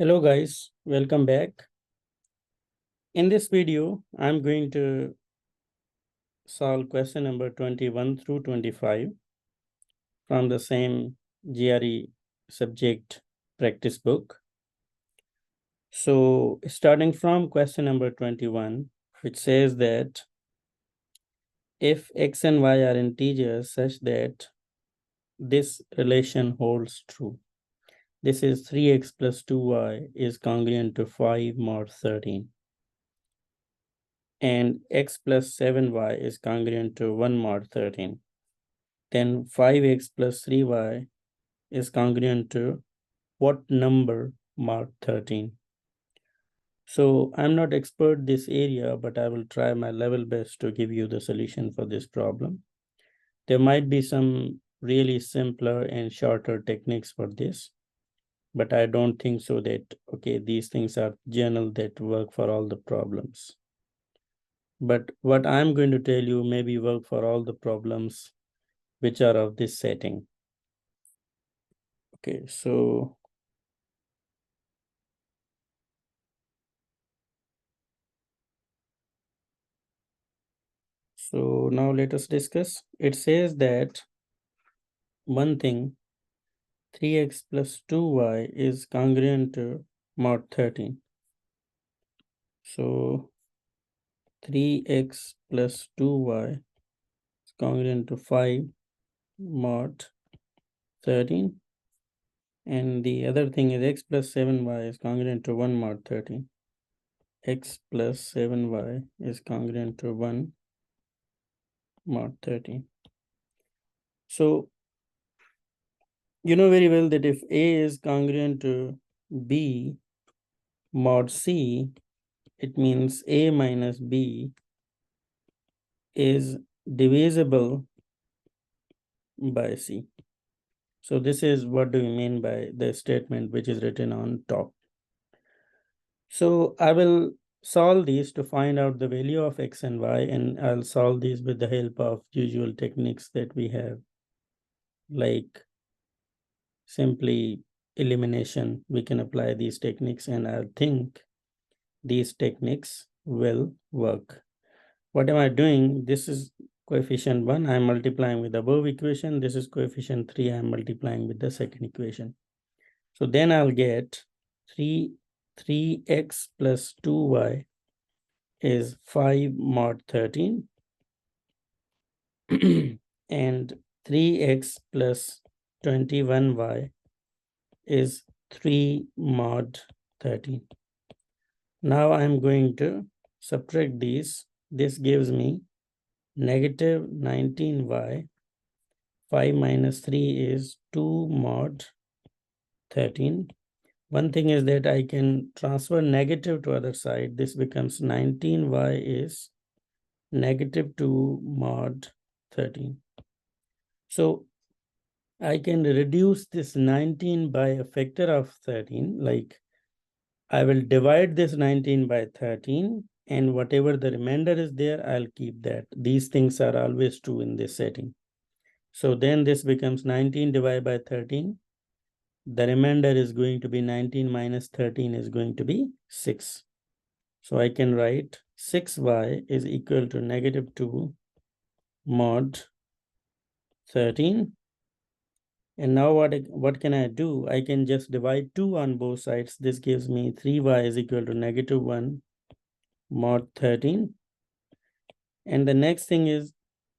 Hello guys, welcome back. In this video, I'm going to solve question number 21 through 25 from the same GRE subject practice book. So starting from question number 21, which says that if x and y are integers such that this relation holds true. This is 3x plus 2y is congruent to 5 mod 13. And x plus 7y is congruent to 1 mod 13. Then 5x plus 3y is congruent to what number mod 13? So I'm not expert this area, but I will try my level best to give you the solution for this problem. There might be some really simpler and shorter techniques for this, but I don't think so that, okay, these things are general that work for all the problems. But what I'm going to tell you maybe work for all the problems which are of this setting. Okay, so now let us discuss. It says that one thing 3x plus 2y is congruent to mod 13. So 3x plus 2y is congruent to 5 mod 13. And the other thing is x plus 7y is congruent to 1 mod 13. X plus 7y is congruent to 1 mod 13. So you know very well that if A is congruent to B mod C, it means A minus B is divisible by C. So this is what do we mean by the statement which is written on top. So I will solve these to find out the value of x and y, and I'll solve these with the help of usual techniques that we have, like simply elimination. We can apply these techniques, and I think these techniques will work. What am I doing? This is coefficient 1. I'm multiplying with the above equation. This is coefficient 3. I'm multiplying with the second equation. So then I'll get 3x plus 2y is 5 mod 13. And 3x plus 21y is 3 mod 13. Now I'm going to subtract these. This gives me negative 19y. 5 minus 3 is 2 mod 13. One thing is that I can transfer negative to other side. This becomes 19y is negative 2 mod 13. So I can reduce this 19 by a factor of 13. Like I will divide this 19 by 13, and whatever the remainder is there, I'll keep that. These things are always true in this setting. So then this becomes 19 divided by 13. The remainder is going to be 19 minus 13 is going to be 6. So I can write 6y is equal to negative 2 mod 13. And now what can I do? I can just divide 2 on both sides. This gives me 3y is equal to negative 1 mod 13. And the next thing is,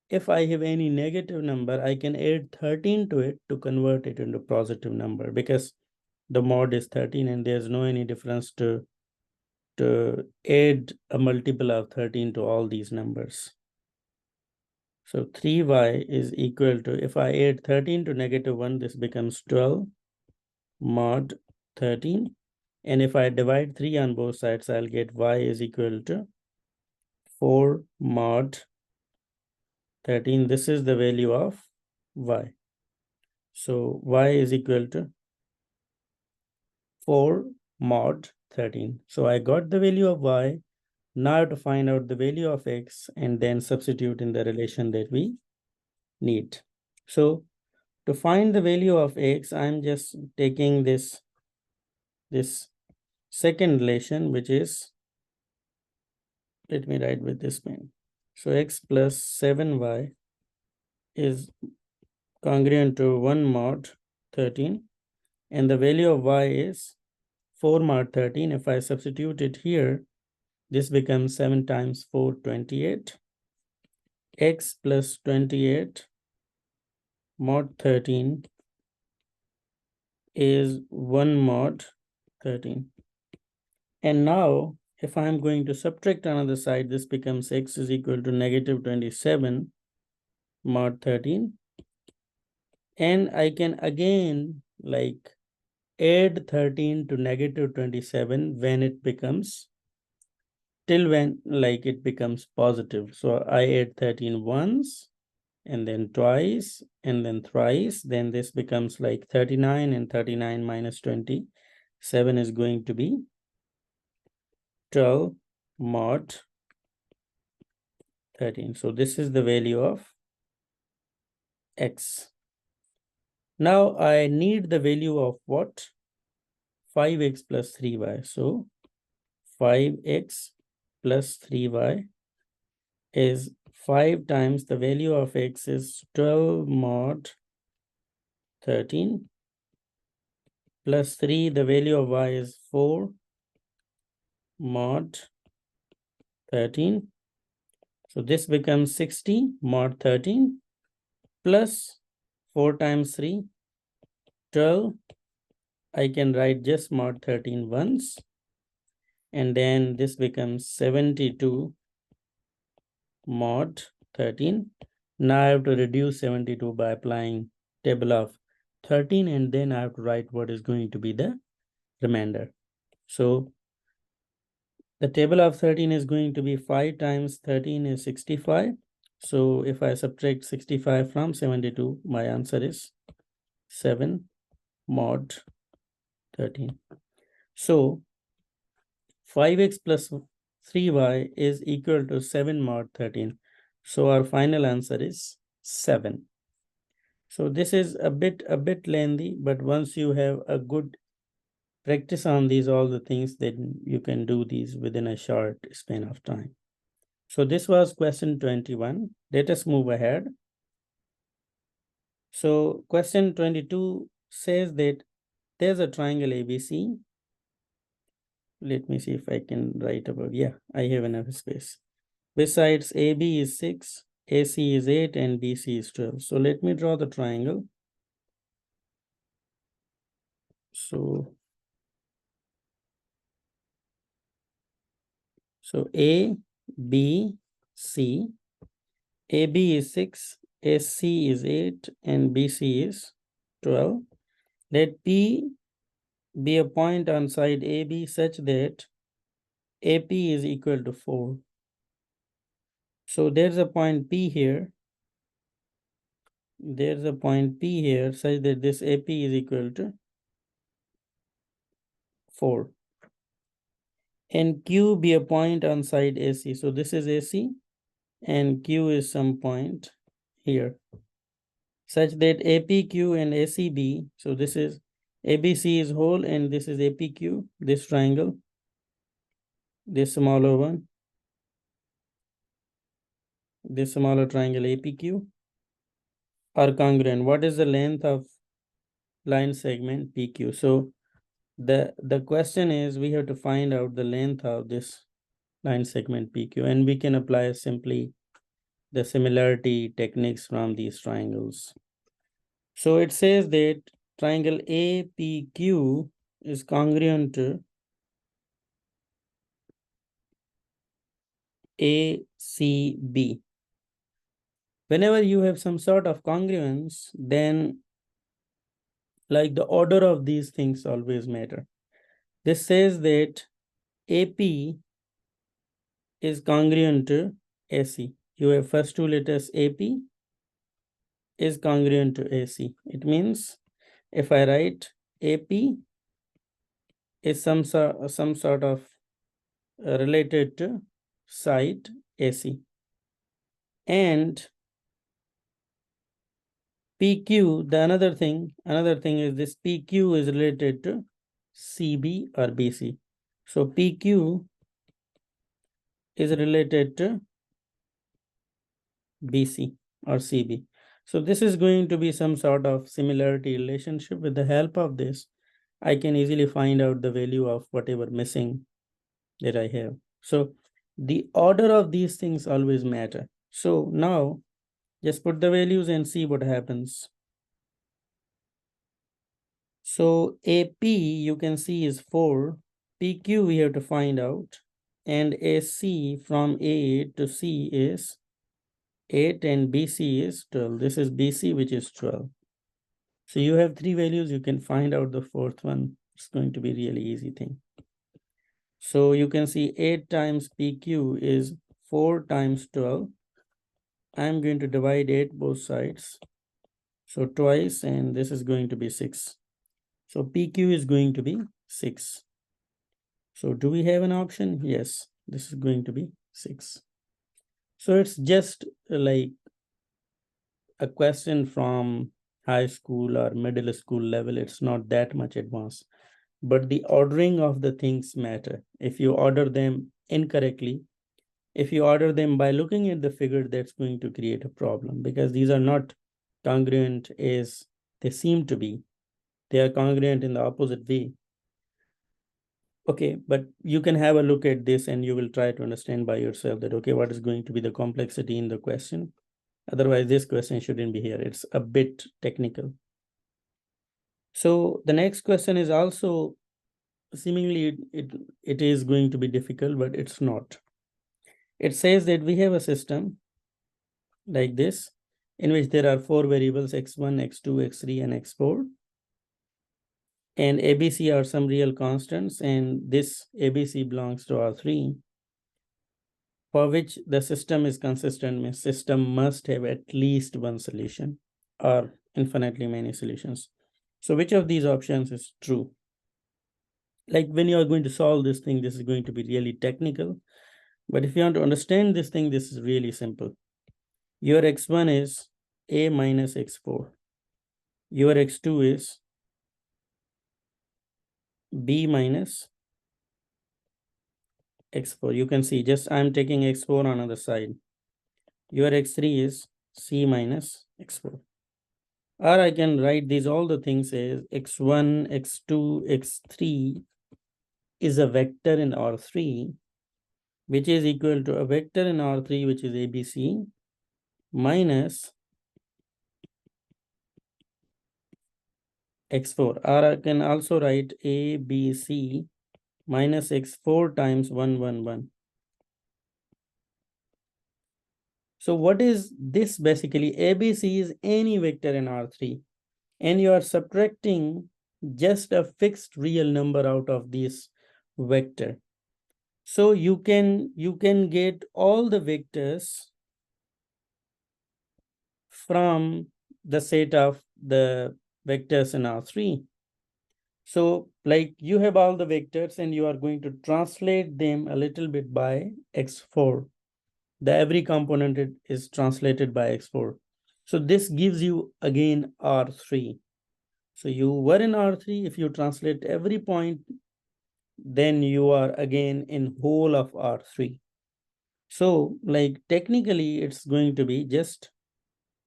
if I have any negative number, I can add 13 to it to convert it into positive number, because the mod is 13 and there's no any difference to add a multiple of 13 to all these numbers. So 3y is equal to, if I add 13 to negative 1, this becomes 12 mod 13. And if I divide 3 on both sides, I'll get y is equal to 4 mod 13. This is the value of y. So y is equal to 4 mod 13. So I got the value of y. Now to find out the value of x and then substitute in the relation that we need. So to find the value of x, I'm just taking this second relation, which is, let me write with this pen. So x plus 7y is congruent to 1 mod 13, and the value of y is 4 mod 13. If I substitute it here, this becomes 7 times 4, 28. X plus 28 mod 13 is 1 mod 13. And now, if I'm going to subtract another side, this becomes x is equal to negative 27 mod 13. And I can again like add 13 to negative 27 when it becomes, till when like it becomes positive. So I add 13 once, and then twice, and then thrice. Then this becomes like 39, and 39 minus 27 is going to be 12 mod 13. So this is the value of x. Now I need the value of what? 5x plus 3y. So 5x plus 3y is 5 times the value of x is 12 mod 13 plus 3, the value of y is 4 mod 13. So this becomes 60 mod 13 plus 4 times 3, 12. I can write just mod 13 once, and then this becomes 72 mod 13. Now I have to reduce 72 by applying table of 13, and then I have to write what is going to be the remainder. So the table of 13 is going to be 5 times 13 is 65. So if I subtract 65 from 72, my answer is 7 mod 13. So 5x plus 3y is equal to 7 mod 13. So our final answer is 7. So this is a bit lengthy, but once you have a good practice on these all the things, then you can do these within a short span of time. So this was question 21. Let us move ahead. So question 22 says that there's a triangle ABC. Let me see if I can write about, yeah, I have enough space. Besides AB is 6, AC is 8, and BC is 12. So let me draw the triangle. So A, B, C. AB is 6, AC is 8, and BC is 12. Let P be a point on side AB such that AP is equal to 4. So there's a point P here. There's a point P here such that this AP is equal to 4. And Q be a point on side AC. So this is AC, and Q is some point here, such that APQ and ACB, so this is ABC is whole, and this is APQ, this triangle, this smaller one, this smaller triangle APQ are congruent. What is the length of line segment PQ? So the question is, we have to find out the length of this line segment PQ, and we can apply simply the similarity techniques from these triangles. So it says that triangle APQ is congruent to ACB. Whenever you have some sort of congruence, then like the order of these things always matter. This says that AP is congruent to AC. You have first two letters AP is congruent to AC. It means if I write AP is some sort of related to side AC, and PQ, the another thing is this PQ is related to CB or BC. So PQ is related to BC or CB. So this is going to be some sort of similarity relationship. With the help of this, I can easily find out the value of whatever missing that I have. So the order of these things always matter. So now just put the values and see what happens. So AP you can see is 4. PQ we have to find out. And AC from A to C is 8 and BC is 12. This is BC, which is 12. So you have 3 values. You can find out the fourth one. It's going to be really easy thing. So you can see 8 times PQ is 4 times 12. I'm going to divide 8 both sides. So twice, and this is going to be 6. So PQ is going to be 6. So do we have an option? Yes, this is going to be 6. So it's just like a question from high school or middle school level. It's not that much advanced, but the ordering of the things matter. If you order them incorrectly, if you order them by looking at the figure, that's going to create a problem, because these are not congruent as they seem to be. They are congruent in the opposite way. Okay, but you can have a look at this and you will try to understand by yourself that, okay, what is going to be the complexity in the question? Otherwise, this question shouldn't be here. It's a bit technical. So the next question is also seemingly it is going to be difficult, but it's not. It says that we have a system like this in which there are 4 variables, x1, x2, x3, and x4. And ABC are some real constants, and this ABC belongs to R3, for which the system is consistent. Means system must have at least one solution or infinitely many solutions. So which of these options is true? Like when you are going to solve this thing, this is going to be really technical. But if you want to understand this thing, this is really simple. Your x1 is a minus x4. Your x2 is b minus x4. You can see just I'm taking x4 on other side. Your x3 is c minus x4. Or I can write these all the things as x1, x2, x3 is a vector in R3, which is equal to a vector in R3, which is ABC, minus x4. Or I can also write ABC minus x4 times 1, 1, 1. So what is this basically? ABC is any vector in R3, and you are subtracting just a fixed real number out of this vector. So you can get all the vectors from the set of the vectors in R3. So like you have all the vectors and you are going to translate them a little bit by x4. The every component is translated by x4. So this gives you again R3. So you were in R3. If you translate every point, then you are again in whole of R3. So like technically it's going to be just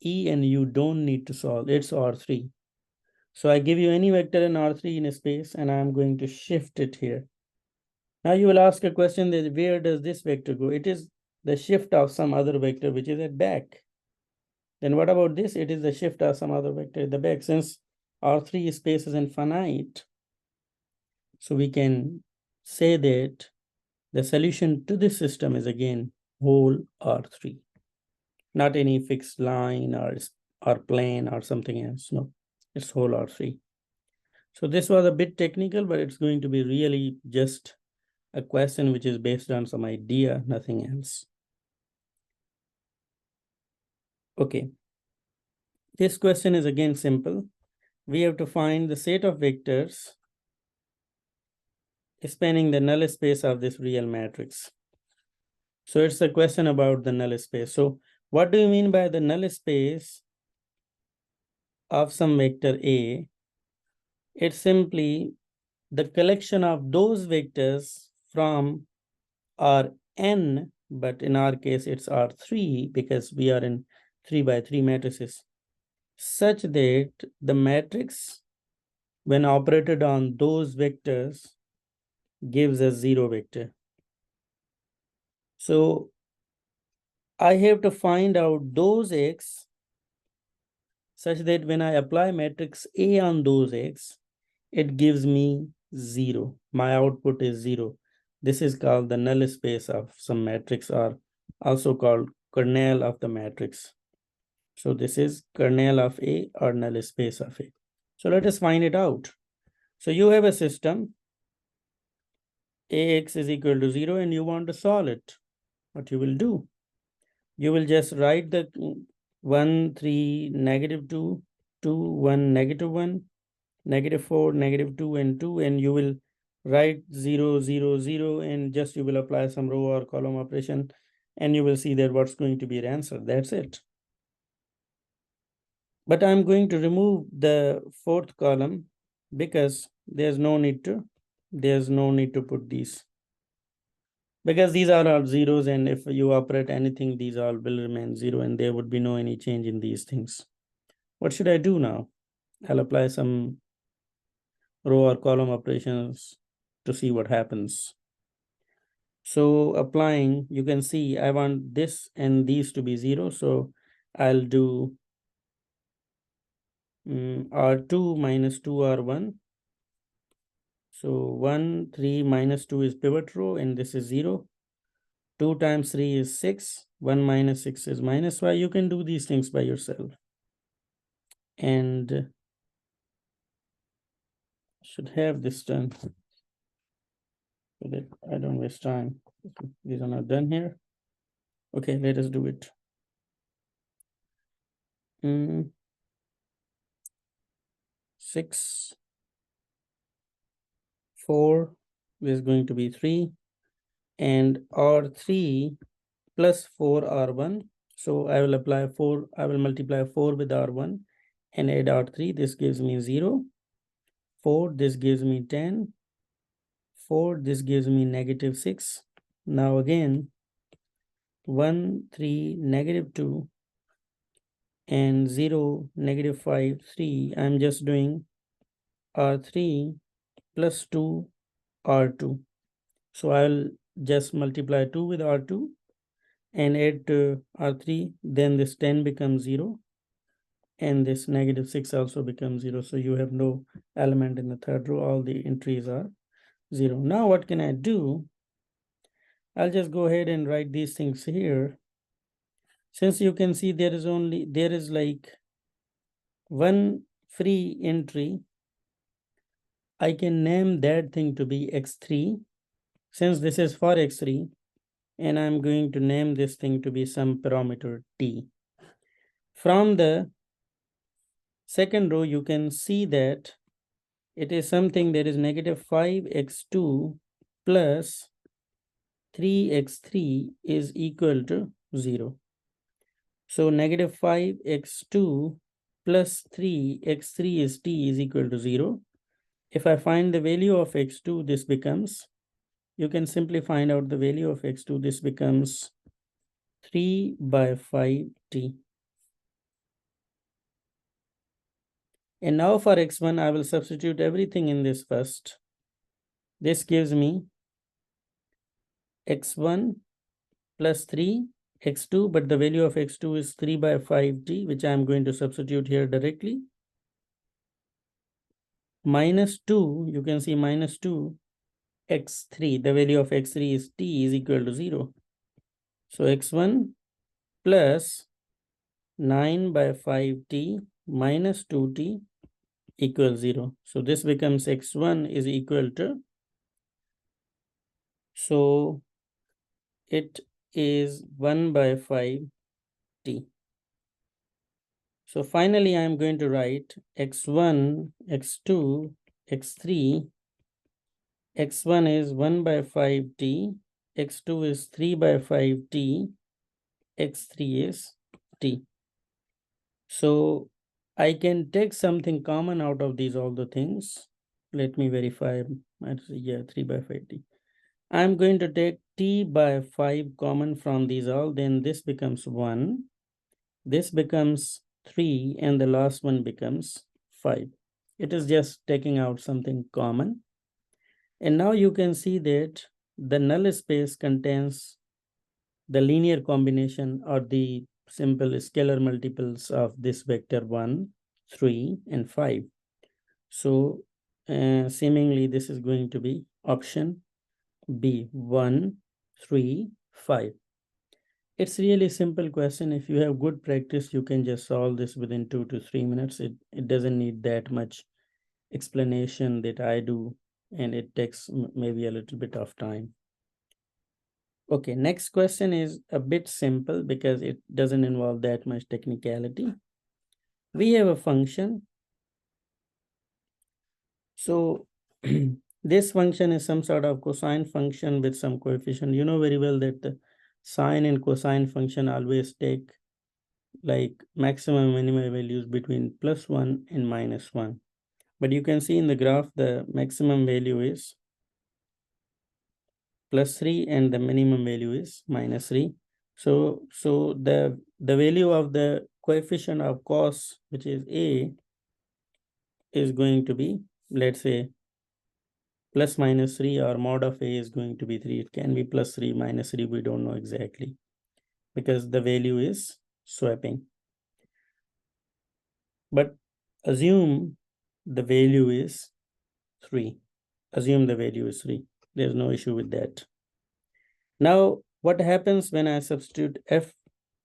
E and you don't need to solve. It's R3. So I give you any vector in R3 in a space and I'm going to shift it here. Now you will ask a question that where does this vector go? It is the shift of some other vector which is at back. Then what about this? It is the shift of some other vector at the back. Since R3 space is infinite, so we can say that the solution to this system is again whole R3, not any fixed line or plane or something else. No, it's whole R3. So this was a bit technical, but it's going to be really just a question which is based on some idea, nothing else. Okay. This question is again simple. We have to find the set of vectors spanning the null space of this real matrix. So it's a question about the null space. So what do you mean by the null space of some vector A? It's simply the collection of those vectors from Rn, but in our case it's R3 because we are in 3 by 3 matrices, such that the matrix when operated on those vectors gives us 0 vector. So I have to find out those x such that when I apply matrix A on those x, it gives me 0. My output is 0. This is called the null space of some matrix, or also called kernel of the matrix. So this is kernel of A or null space of A. So let us find it out. So you have a system, Ax is equal to 0, and you want to solve it. What you will do? You will just write the 1, 3, negative 2, 2, 1, negative 1, negative 4, negative 2, and 2, and you will write 0, 0, 0, and just you will apply some row or column operation, and you will see that what's going to be your answer. That's it. But I'm going to remove the fourth column because there's no need to put these, because these are all zeros, and if you operate anything, these all will remain 0, and there would be no any change in these things. What should I do now? I'll apply some row or column operations to see what happens. So applying, you can see I want this and these to be 0. So I'll do R2 minus 2 R1. So 1, 3 minus 2 is pivot row, and this is 0. 2 times 3 is 6. 1 minus 6 is minus 5. You can do these things by yourself. And should have this done so that I don't waste time. These are not done here. Okay, let us do it. 6, 4 is going to be 3, and R3 plus 4 R1. So I will apply 4, I will multiply 4 with R1 and add R3. This gives me 0. 4, this gives me 10. 4, this gives me negative 6. Now again, 1, 3, negative 2, and 0, negative 5, 3. I'm just doing R3 plus 2 R2. So I'll just multiply 2 with R2 and add R3. Then this 10 becomes 0. And this negative 6 also becomes 0. So you have no element in the third row. All the entries are 0. Now what can I do? I'll just go ahead and write these things here. Since you can see there is like one free entry, I can name that thing to be x3. Since this is for x3, and I'm going to name this thing to be some parameter t. From the second row, you can see that it is something that is negative 5x2 plus 3x3 is equal to 0. So negative 5x2 plus 3x3 is t is equal to 0. If I find the value of x2, this becomes, you can simply find out the value of x2. This becomes 3 by 5t. And now for x1, I will substitute everything in this first. This gives me x1 plus 3, x2, but the value of x2 is 3 by 5t, which I am going to substitute here directly. Minus 2, you can see minus 2, x3, the value of x3 is t is equal to 0. So x1 plus 9 by 5t minus 2t equals 0. So this becomes x1 is equal to, so it is 1 by 5t. So finally, I am going to write x1, x2, x3. x1 is 1 by 5t, x2 is 3 by 5t, x3 is t. So I can take something common out of these all the things. Let me verify. Yeah, 3 by 5t. I'm going to take t by 5 common from these all, then this becomes 1, this becomes 3, and the last one becomes 5. It is just taking out something common. And now you can see that the null space contains the linear combination or the simple scalar multiples of this vector 1, 3, and 5. So seemingly this is going to be option B, 1, 3, 5. It's really simple question. If you have good practice, you can just solve this within 2 to 3 minutes. It doesn't need that much explanation that I do, and it takes maybe a little bit of time. Okay, next question is a bit simple because it doesn't involve that much technicality. We have a function. So this function is some sort of cosine function with some coefficient. You know very well that the sine and cosine function always take like maximum minimum values between +1 and -1. But you can see in the graph, the maximum value is +3 and the minimum value is -3. So the value of the coefficient of cos, which is a, is going to be, let's say, +-3, or mod of a is going to be 3. It can be +3, -3, we don't know exactly because the value is swapping. But assume the value is 3. Assume the value is 3. There's no issue with that. Now, what happens when I substitute f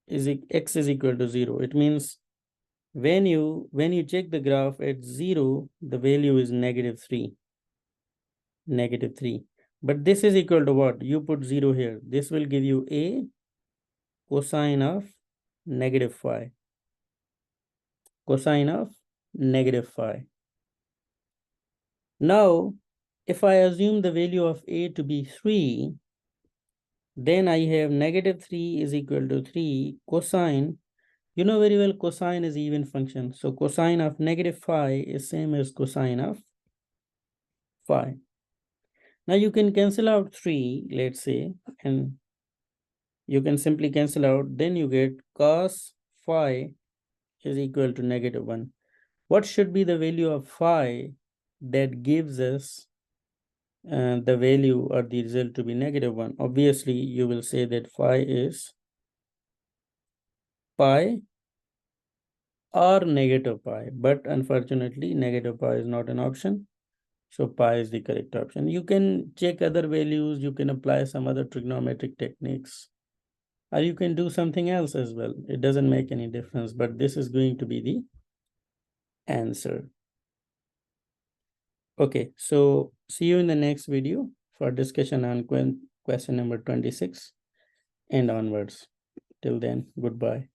is x is equal to 0? It means when you check the graph at 0, the value is -3. -3. But this is equal to what? You put 0 here. This will give you a cosine of -5. Cosine of -5. Now, if I assume the value of a to be 3, then I have -3 is equal to 3 cosine. You know very well cosine is even function. So cosine of -5 is same as cosine of 5. Now you can cancel out 3, let's say, and you can simply cancel out. Then you get cos phi is equal to -1. What should be the value of phi that gives us the value or the result to be -1? Obviously, you will say that phi is pi or -pi, but unfortunately, -pi is not an option. So pi is the correct option. You can check other values, you can apply some other trigonometric techniques, or you can do something else as well. It doesn't make any difference, but this is going to be the answer. Okay, so see you in the next video for discussion on question number 26 and onwards. Till then, goodbye.